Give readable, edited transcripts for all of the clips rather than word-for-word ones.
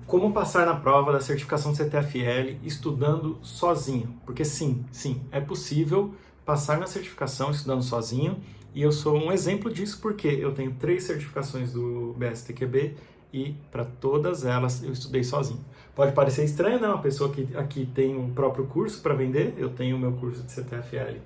Como passar na prova da certificação CTFL estudando sozinho? Porque sim, é possível passar na certificação estudando sozinho, e eu sou um exemplo disso porque eu tenho 3 certificações do BSTQB e para todas elas eu estudei sozinho. Pode parecer estranho, né? Uma pessoa que aqui tem o próprio curso para vender, eu tenho o meu curso de CTFL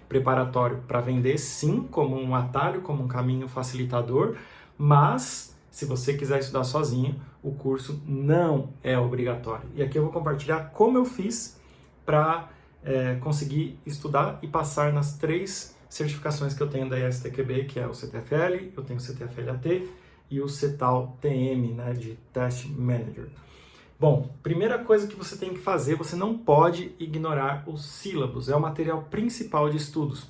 preparatório para vender, sim, como um atalho, como um caminho facilitador, mas se você quiser estudar sozinho, o curso não é obrigatório. E aqui eu vou compartilhar como eu fiz para conseguir estudar e passar nas 3 certificações que eu tenho da ISTQB, que é o CTFL, eu tenho o CTFL-AT e o CETAL-TM, né, de Test Manager. Bom, primeira coisa que você tem que fazer, você não pode ignorar os sílabos, é o material principal de estudos.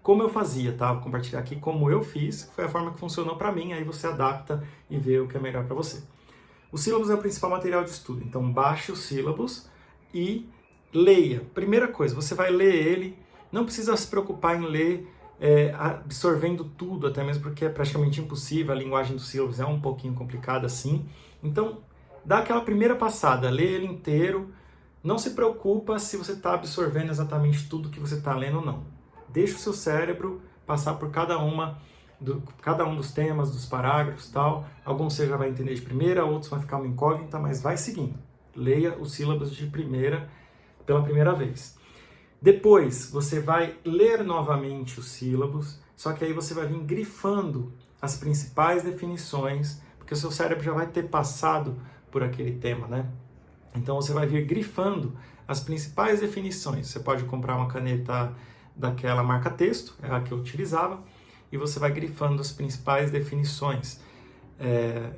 Como eu fazia, tá? Vou compartilhar aqui como eu fiz, foi a forma que funcionou para mim, aí você adapta e vê o que é melhor para você. O sílabus é o principal material de estudo, então baixe os sílabus e leia. Primeira coisa, você vai ler ele, não precisa se preocupar em ler absorvendo tudo, até mesmo porque é praticamente impossível, a linguagem do sílabus é um pouquinho complicada assim. Então, dá aquela primeira passada, lê ele inteiro, não se preocupa se você está absorvendo exatamente tudo que você está lendo ou não. Deixa o seu cérebro passar por cada um dos temas, dos parágrafos e tal. Alguns você já vai entender de primeira, outros vai ficar uma incógnita, mas vai seguindo. Leia os sílabos de primeira, pela primeira vez. Depois, você vai ler novamente os sílabos, só que aí você vai vir grifando as principais definições, porque o seu cérebro já vai ter passado por aquele tema, né? Então você vai vir grifando as principais definições. Você pode comprar uma caneta daquela marca texto, é a que eu utilizava, e você vai grifando as principais definições.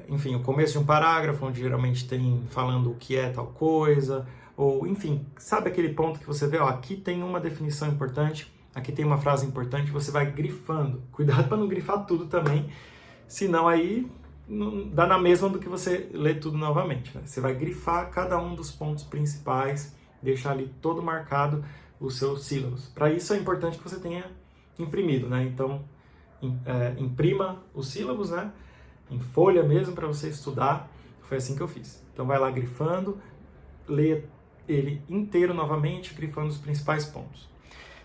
Enfim, o começo de um parágrafo, onde geralmente tem falando o que é tal coisa, ou enfim, sabe aquele ponto que você vê, ó, aqui tem uma definição importante, aqui tem uma frase importante, você vai grifando. Cuidado para não grifar tudo também, senão aí não dá na mesma do que você ler tudo novamente, né? Você vai grifar cada um dos pontos principais, deixar ali todo marcado os seus sílabos. Para isso é importante que você tenha imprimido, né? Então, imprima os sílabos, né? Em folha mesmo para você estudar. Foi assim que eu fiz. Então vai lá grifando, leia ele inteiro novamente, grifando os principais pontos.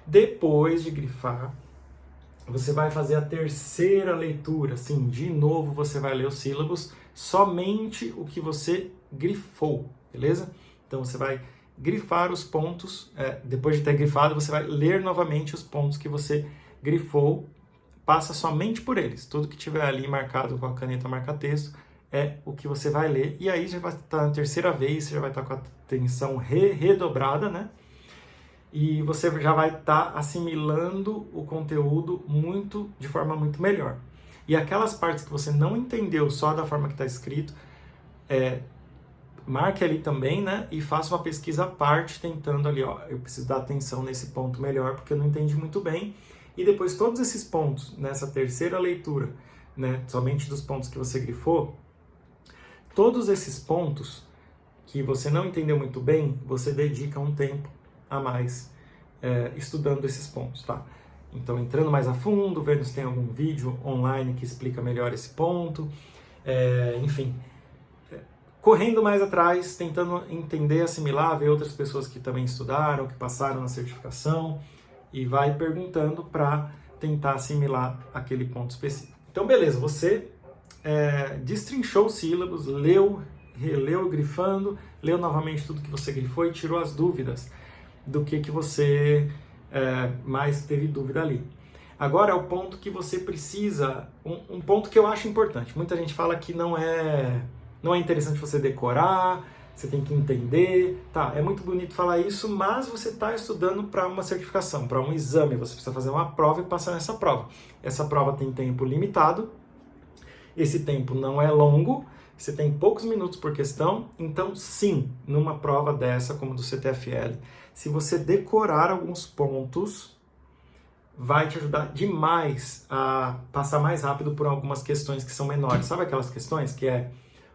Depois de grifar, você vai fazer a terceira leitura. Sim, de novo você vai ler os sílabos, somente o que você grifou, beleza? Então você vai grifar os pontos, depois de ter grifado, você vai ler novamente os pontos que você grifou, passa somente por eles. Tudo que tiver ali marcado com a caneta marca-texto é o que você vai ler, e aí já vai estar na terceira vez, você já vai estar com a atenção redobrada, né? E você já vai estar assimilando o conteúdo de forma muito melhor. E aquelas partes que você não entendeu só da forma que está escrito, marque ali também, né? E faça uma pesquisa à parte, tentando ali, ó, eu preciso dar atenção nesse ponto melhor, porque eu não entendi muito bem. E depois todos esses pontos, nessa terceira leitura, né, somente dos pontos que você grifou, todos esses pontos que você não entendeu muito bem, você dedica um tempo a mais estudando esses pontos, tá? Então, entrando mais a fundo, vendo se tem algum vídeo online que explica melhor esse ponto, enfim, correndo mais atrás, tentando entender, assimilar, ver outras pessoas que também estudaram, que passaram na certificação, e vai perguntando para tentar assimilar aquele ponto específico. Então, beleza, você destrinchou os sílabos, leu, releu grifando, leu novamente tudo que você grifou e tirou as dúvidas do que você mais teve dúvida ali. Agora é o ponto que você precisa, um ponto que eu acho importante. Muita gente fala que não é interessante você decorar, você tem que entender. Tá, é muito bonito falar isso, mas você está estudando para uma certificação, para um exame. Você precisa fazer uma prova e passar nessa prova. Essa prova tem tempo limitado, esse tempo não é longo, você tem poucos minutos por questão, então sim, numa prova dessa, como do CTFL, se você decorar alguns pontos, vai te ajudar demais a passar mais rápido por algumas questões que são menores. Sabe aquelas questões que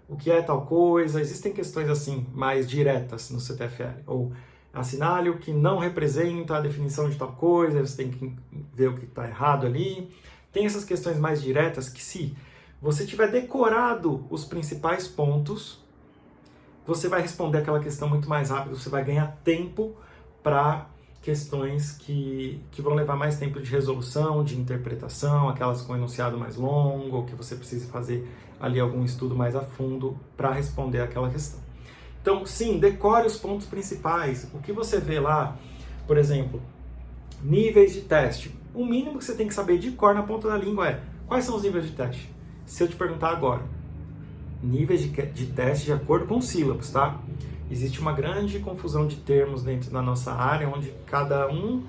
o que é tal coisa? Existem questões assim, mais diretas no CTFL, ou assinale o que não representa a definição de tal coisa, você tem que ver o que está errado ali. Tem essas questões mais diretas que se você tiver decorado os principais pontos, você vai responder aquela questão muito mais rápido, você vai ganhar tempo para questões que vão levar mais tempo de resolução, de interpretação, aquelas com enunciado mais longo, ou que você precise fazer ali algum estudo mais a fundo para responder aquela questão. Então, sim, decore os pontos principais. O que você vê lá, por exemplo, níveis de teste. O mínimo que você tem que saber de cor na ponta da língua é quais são os níveis de teste. Se eu te perguntar agora, níveis de teste de acordo com sílabos, tá? Existe uma grande confusão de termos dentro da nossa área, onde cada um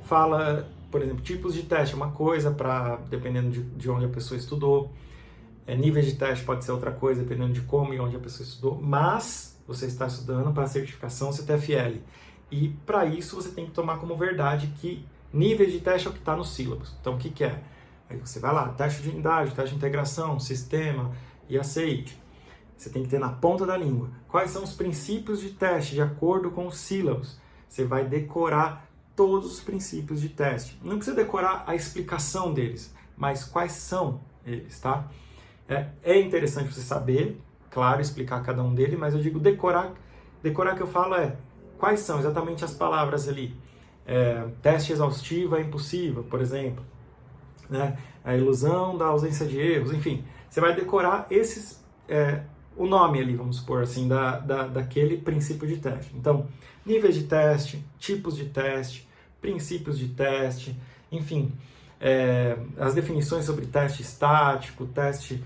fala, por exemplo, tipos de teste, uma coisa, dependendo de onde a pessoa estudou. Níveis de teste pode ser outra coisa, dependendo de como e onde a pessoa estudou, mas você está estudando para a certificação CTFL. E para isso você tem que tomar como verdade que níveis de teste é o que está nos sílabos. Então o que é? Aí você vai lá, teste de unidade, teste de integração, sistema e aceite. Você tem que ter na ponta da língua. Quais são os princípios de teste de acordo com os sílabos? Você vai decorar todos os princípios de teste. Não precisa decorar a explicação deles, mas quais são eles, tá? É interessante você saber, claro, explicar cada um deles, mas eu digo decorar. Decorar que eu falo quais são exatamente as palavras ali. Teste exaustivo é impossível, por exemplo. Né? A ilusão da ausência de erros, enfim. Você vai decorar esses... o nome ali, vamos supor assim, daquele princípio de teste. Então, níveis de teste, tipos de teste, princípios de teste, enfim, as definições sobre teste estático, teste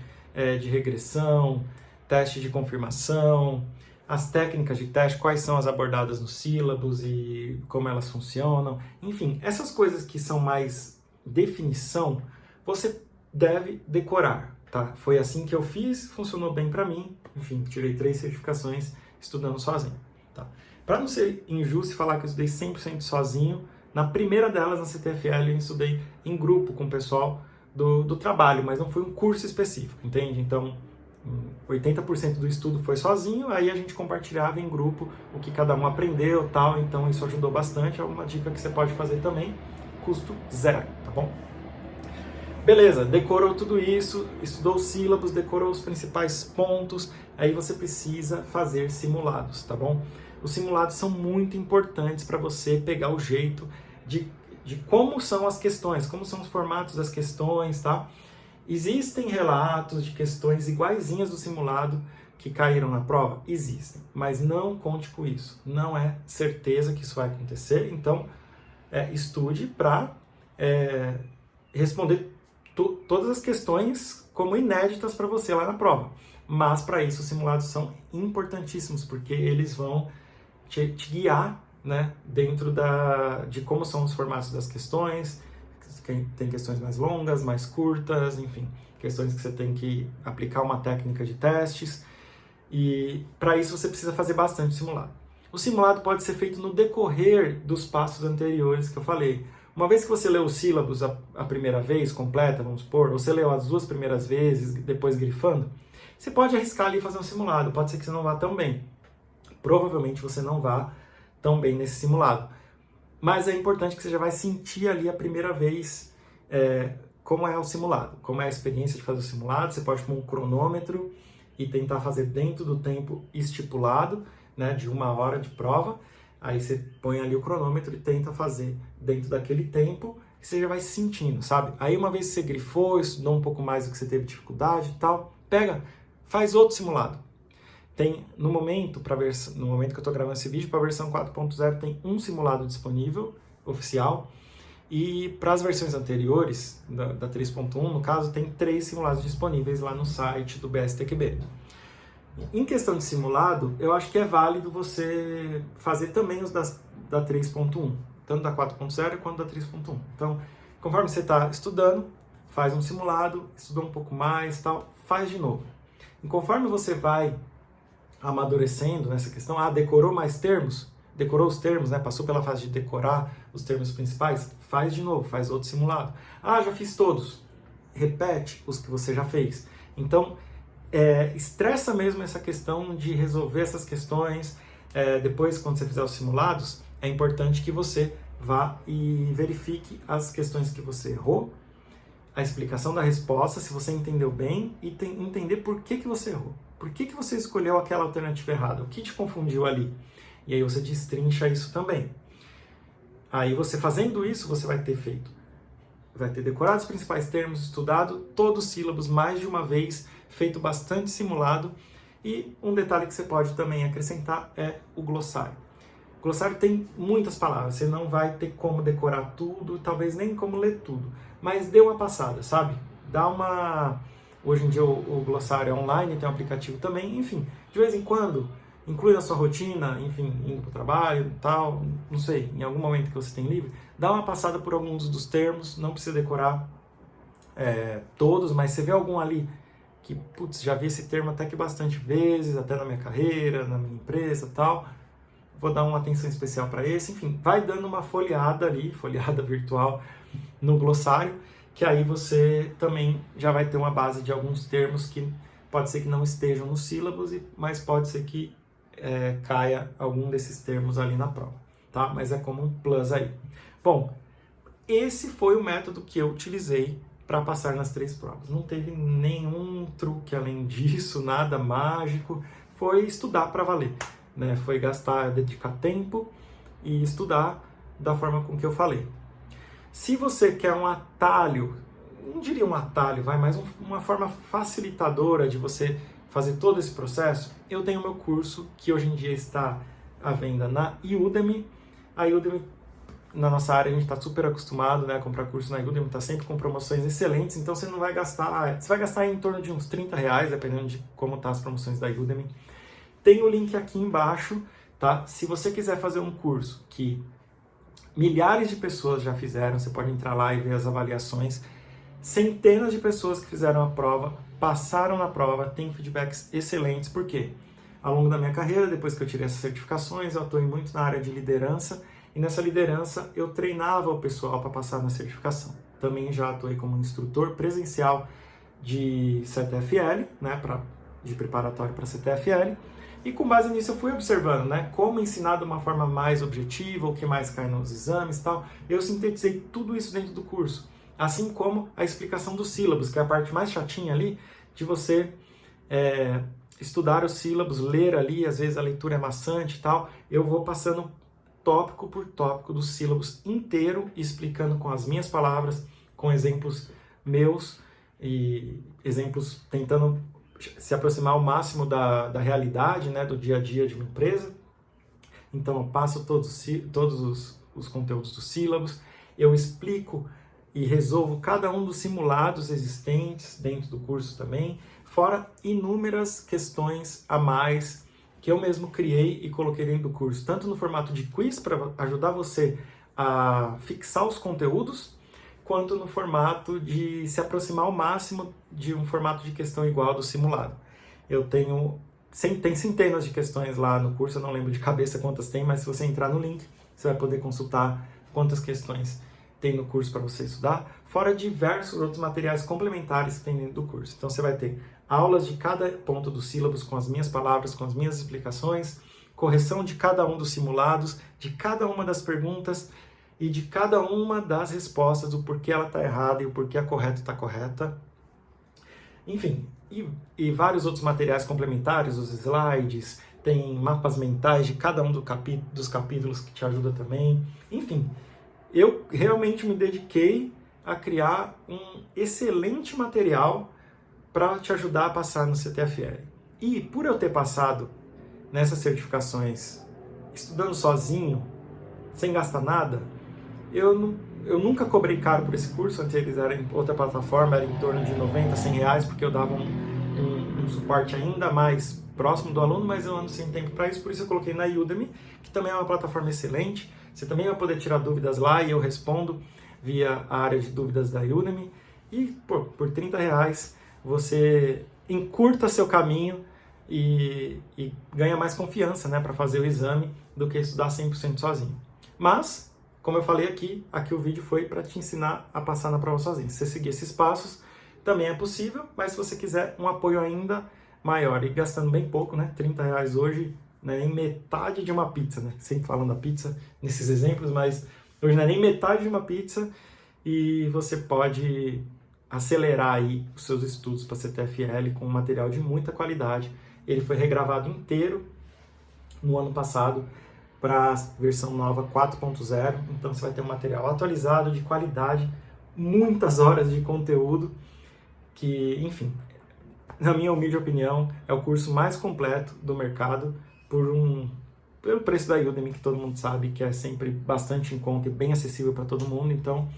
de regressão, teste de confirmação, as técnicas de teste, quais são as abordadas nos sílabos e como elas funcionam. Enfim, essas coisas que são mais definição, você deve decorar. Tá? Foi assim que eu fiz, funcionou bem para mim. Enfim, tirei 3 certificações estudando sozinho. Tá? Para não ser injusto e falar que eu estudei 100% sozinho, na primeira delas, na CTFL, eu estudei em grupo com o pessoal do trabalho, mas não foi um curso específico, entende? Então, 80% do estudo foi sozinho, aí a gente compartilhava em grupo o que cada um aprendeu, tal, então isso ajudou bastante. É uma dica que você pode fazer também, custo zero, tá bom? Beleza, decorou tudo isso, estudou os sílabos, decorou os principais pontos, aí você precisa fazer simulados, tá bom? Os simulados são muito importantes para você pegar o jeito de como são as questões, como são os formatos das questões, tá? Existem relatos de questões iguaizinhas do simulado que caíram na prova? Existem, mas não conte com isso. Não é certeza que isso vai acontecer, então estude para responder todas as questões como inéditas para você lá na prova. Mas para isso os simulados são importantíssimos, porque eles vão te guiar, né, dentro de como são os formatos das questões. Tem questões mais longas, mais curtas, enfim, questões que você tem que aplicar uma técnica de testes, e para isso você precisa fazer bastante simulado. O simulado pode ser feito no decorrer dos passos anteriores que eu falei. Uma vez que você leu os sílabos a primeira vez, completa, vamos supor, ou você leu as 2 primeiras vezes, depois grifando, você pode arriscar ali e fazer um simulado. Pode ser que você não vá tão bem. Provavelmente você não vá tão bem nesse simulado. Mas é importante que você já vai sentir ali a primeira vez como é o simulado, como é a experiência de fazer o simulado. Você pode pôr um cronômetro e tentar fazer dentro do tempo estipulado, né, de 1 hora de prova. Aí você põe ali o cronômetro e tenta fazer dentro daquele tempo, e você já vai se sentindo, sabe? Aí uma vez que você grifou, estudou um pouco mais do que você teve dificuldade e tal, faz outro simulado. No momento que eu estou gravando esse vídeo, para a versão 4.0 tem um simulado disponível, oficial, e para as versões anteriores, da 3.1, no caso, tem 3 simulados disponíveis lá no site do BSTQB. Em questão de simulado, eu acho que é válido você fazer também os da 3.1, tanto da 4.0 quanto da 3.1. Então, conforme você está estudando, faz um simulado, estudou um pouco mais, tal, faz de novo. E conforme você vai amadurecendo nessa questão, decorou mais termos, decorou os termos, né, passou pela fase de decorar os termos principais, faz de novo, faz outro simulado. Já fiz todos. Repete os que você já fez. Então, estressa mesmo essa questão de resolver essas questões. Depois, quando você fizer os simulados, é importante que você vá e verifique as questões que você errou, a explicação da resposta, se você entendeu bem, e entender por que você errou. Por que você escolheu aquela alternativa errada? O que te confundiu ali? E aí você destrincha isso também. Aí você fazendo isso, você vai ter decorado os principais termos, estudado todos os sílabos mais de uma vez, feito bastante simulado. E um detalhe que você pode também acrescentar é o glossário. O glossário tem muitas palavras, você não vai ter como decorar tudo, talvez nem como ler tudo, mas dê uma passada, sabe? Dá uma... Hoje em dia o glossário é online, tem um aplicativo também, enfim, de vez em quando, inclui na sua rotina, enfim, indo para o trabalho e tal, não sei, em algum momento que você tem livre, dá uma passada por alguns dos termos, não precisa decorar todos, mas você vê algum ali que, putz, já vi esse termo até que bastante vezes, até na minha carreira, na minha empresa e tal, vou dar uma atenção especial para esse, enfim, vai dando uma folheada ali, folheada virtual no glossário, que aí você também já vai ter uma base de alguns termos que pode ser que não estejam nos sílabos, mas pode ser que caia algum desses termos ali na prova, tá? Mas é como um plus aí. Bom, esse foi o método que eu utilizei para passar nas 3 provas. Não teve nenhum truque além disso, nada mágico, foi estudar para valer, né? Foi dedicar tempo e estudar da forma com que eu falei. Se você quer um atalho, não diria um atalho, mas uma forma facilitadora de você fazer todo esse processo, eu tenho meu curso que hoje em dia está à venda na Udemy. A Udemy, na nossa área, a gente está super acostumado, né, a comprar curso na Udemy, está sempre com promoções excelentes, então você não vai gastar, você vai gastar em torno de uns R$30, dependendo de como tá as promoções da Udemy. Tem o link aqui embaixo, tá? Se você quiser fazer um curso que milhares de pessoas já fizeram, você pode entrar lá e ver as avaliações. Centenas de pessoas que fizeram a prova, passaram na prova, têm feedbacks excelentes. Por quê? Ao longo da minha carreira, depois que eu tirei essas certificações, eu atuei muito na área de liderança, e nessa liderança eu treinava o pessoal para passar na certificação. Também já atuei como instrutor presencial de CTFL, né, de preparatório para CTFL, e com base nisso eu fui observando, né, como ensinar de uma forma mais objetiva, o que mais cai nos exames e tal. Eu sintetizei tudo isso dentro do curso, assim como a explicação dos sílabos, que é a parte mais chatinha ali, de você estudar os sílabos, ler ali, às vezes a leitura é maçante e tal. Eu vou passando tópico por tópico dos sílabos inteiro, explicando com as minhas palavras, com exemplos meus e exemplos tentando se aproximar ao máximo da realidade, né, do dia a dia de uma empresa. Então eu passo todos os conteúdos dos sílabos, eu explico e resolvo cada um dos simulados existentes dentro do curso também, fora inúmeras questões a mais que eu mesmo criei e coloquei dentro do curso, tanto no formato de quiz para ajudar você a fixar os conteúdos, quanto no formato de se aproximar ao máximo de um formato de questão igual do simulado. Tem centenas de questões lá no curso, eu não lembro de cabeça quantas tem, mas se você entrar no link, você vai poder consultar quantas questões tem no curso para você estudar, fora diversos outros materiais complementares que tem dentro do curso. Então você vai ter aulas de cada ponto dos sílabos com as minhas palavras, com as minhas explicações, correção de cada um dos simulados, de cada uma das perguntas e de cada uma das respostas, do porquê ela está errada e o porquê a correta está correta. Enfim, e vários outros materiais complementares, os slides, tem mapas mentais de cada um dos capítulos que te ajuda também. Enfim, eu realmente me dediquei a criar um excelente material para te ajudar a passar no CTFL. E por eu ter passado nessas certificações estudando sozinho, sem gastar nada, eu nunca cobrei caro por esse curso. Antes eles eram em outra plataforma, era em torno de R$90, R$100, porque eu dava um suporte ainda mais próximo do aluno, mas eu ando sem tempo para isso, por isso eu coloquei na Udemy, que também é uma plataforma excelente. Você também vai poder tirar dúvidas lá e eu respondo via a área de dúvidas da Udemy. E por R$30 você encurta seu caminho e ganha mais confiança, né, para fazer o exame do que estudar 100% sozinho. Mas, como eu falei aqui o vídeo foi para te ensinar a passar na prova sozinho. Se você seguir esses passos, também é possível, mas se você quiser um apoio ainda maior e gastando bem pouco, né, R$30 hoje, não é nem metade de uma pizza, né? Sempre falando da pizza nesses exemplos, mas hoje não é nem metade de uma pizza e você pode acelerar aí os seus estudos para CTFL com um material de muita qualidade Ele foi regravado inteiro no ano passado para a versão nova 4.0, então você vai ter um material atualizado, de qualidade, muitas horas de conteúdo, que, enfim, na minha humilde opinião, é o curso mais completo do mercado pelo preço da Udemy, que todo mundo sabe que é sempre bastante em conta e bem acessível para todo mundo. Então,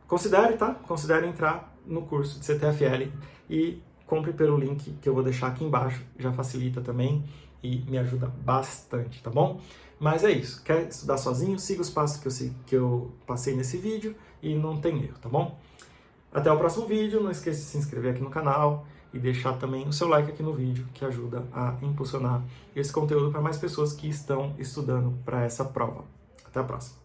considere, tá? Considere entrar no curso de CTFL e compre pelo link que eu vou deixar aqui embaixo, já facilita também e me ajuda bastante, tá bom? Mas é isso, quer estudar sozinho? Siga os passos que eu passei nesse vídeo e não tem erro, tá bom? Até o próximo vídeo, não esqueça de se inscrever aqui no canal e deixar também o seu like aqui no vídeo, que ajuda a impulsionar esse conteúdo para mais pessoas que estão estudando para essa prova. Até a próxima!